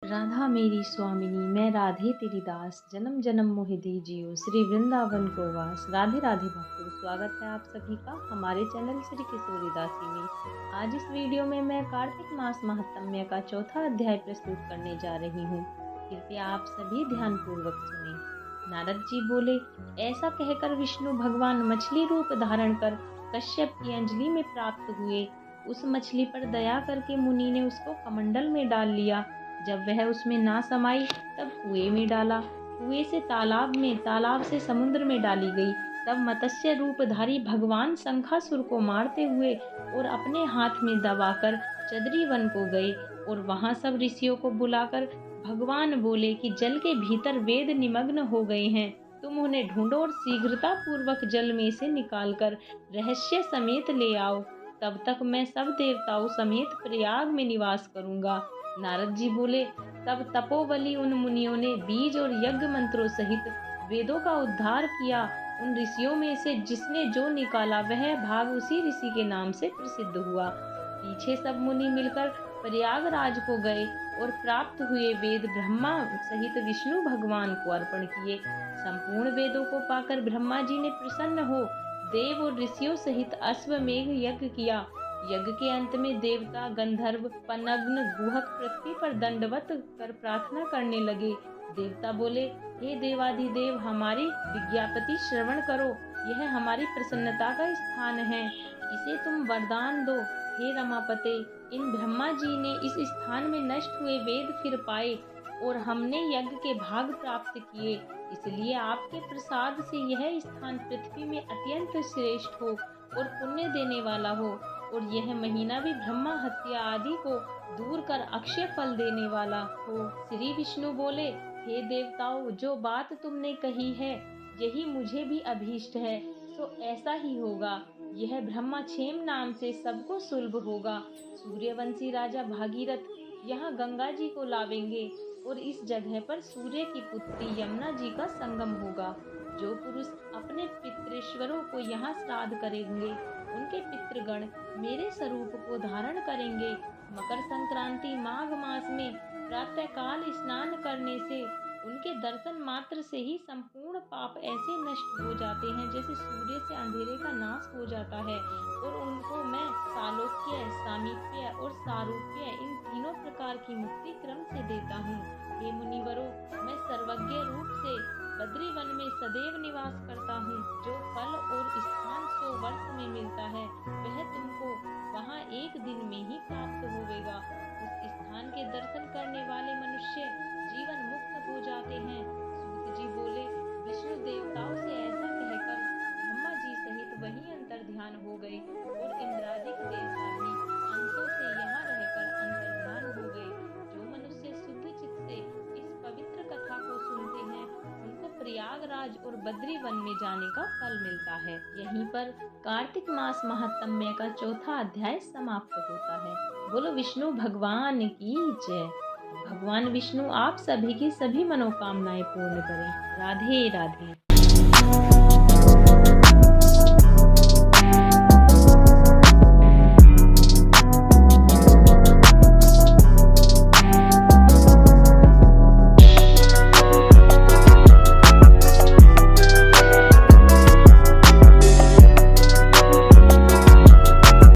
राधा मेरी स्वामिनी, मैं राधे तेरी दास, जन्म जन्म मोहि दे जियो, श्री वृंदावन को वास। राधे राधे भक्तों, स्वागत है आप सभी का हमारे चैनल श्री किशोरी दासी में। आज इस वीडियो में मैं कार्तिक मास महात्म्य का चौथा अध्याय प्रस्तुत करने जा रही हूँ। कृपया आप सभी ध्यान पूर्वक सुने। नारद जी बोले, ऐसा कहकर विष्णु भगवान मछली रूप धारण कर कश्यप की अंजलि में प्राप्त हुए। उस मछली पर दया करके मुनि ने उसको कमंडल में डाल लिया। जब वह उसमें ना समाई तब कुएं में डाला, कुएं से तालाब में, तालाब से समुद्र में डाली गई। तब मत्स्य रूपधारी भगवान शंखासुर को मारते हुए और अपने हाथ में दबाकर चदरी वन को गए और वहां सब ऋषियों को बुलाकर भगवान बोले कि जल के भीतर वेद निमग्न हो गए हैं, तुम उन्हें ढूंढो और शीघ्रता पूर्वक जल में से निकालकर रहस्य समेत ले आओ। तब तक मैं सब देवताओं समेत प्रयाग में निवास करूंगा। नारद जी बोले, तब तपोबली उन मुनियों ने बीज और यज्ञ मंत्रों सहित वेदों का उद्धार किया। उन ऋषियों में से जिसने जो निकाला वह भाग उसी ऋषि के नाम से प्रसिद्ध हुआ। पीछे सब मुनि मिलकर प्रयागराज को गए और प्राप्त हुए वेद ब्रह्मा सहित विष्णु भगवान को अर्पण किए। संपूर्ण वेदों को पाकर ब्रह्मा जी ने प्रसन्न हो देव और ऋषियों सहित अश्वमेघ यज्ञ किया। यज्ञ के अंत में देवता, गंधर्व, पनग्न, गुहक पृथ्वी पर दंडवत कर प्रार्थना करने लगे। देवता बोले, हे देवाधिदेव, हमारी विज्ञापति श्रवण करो। यह हमारी प्रसन्नता का स्थान है, इसे तुम वरदान दो। हे रमापते, इन ब्रह्मा जी ने इस स्थान में नष्ट हुए वेद फिर पाए और हमने यज्ञ के भाग प्राप्त किए, इसलिए आपके प्रसाद से यह स्थान पृथ्वी में अत्यंत श्रेष्ठ हो और पुण्य देने वाला हो, और यह महीना भी ब्रह्मा हत्या आदि को दूर कर अक्षय फल देने वाला हो। श्री विष्णु बोले, हे देवताओं, जो बात तुमने कही है यही मुझे भी अभीष्ट है, तो ऐसा ही होगा। यह ब्रह्मक्षेम नाम से सबको सुलभ होगा। सूर्यवंशी राजा भागीरथ यहाँ गंगा जी को लावेंगे और इस जगह पर सूर्य की पुत्री यमुना जी का संगम होगा। जो पुरुष अपने पितृश्वरों को यहाँ श्राद्ध करेंगे, उनके पितृगण मेरे स्वरूप को धारण करेंगे। मकर संक्रांति माघ मास में प्रातः काल स्नान करने से उनके दर्शन मात्र से ही संपूर्ण पाप ऐसे नष्ट हो जाते हैं जैसे सूर्य से अंधेरे का नाश हो जाता है, और उनको मैं सालोक्य, सामीप्य और सारूप्य इन तीनों प्रकार की मुक्ति क्रम से देता हूँ। हे मुनिवरों, मैं सर्वज्ञ रूप से बद्री वन में सदैव निवास करता हूँ। जो फल और स्थान 100 वर्ष में मिलता है वह तुमको वहाँ एक दिन में ही प्राप्त होवेगा। उस स्थान के दर्शन करने वाले मनुष्य जीवन मुक्त हो जाते हैं। सूत जी बोले, विष्णु देवताओं से ऐसा कहकर ब्रह्मा जी सहित वहीं अंतर ध्यान हो गए और इंद्रादिक देवता भी अंशों से यहाँ रहकर अंतर ध्यान हो गए। जो मनुष्य शुद्ध चित्त से इस पवित्र कथा को सुनते हैं उनको प्रयागराज और बद्री वन में जाने का फल मिलता है। यहीं पर कार्तिक मास महात्म्य का चौथा अध्याय समाप्त होता है। बोलो विष्णु भगवान की जय। भगवान विष्णु आप सभी की सभी मनोकामनाएं पूर्ण करें। राधे राधे।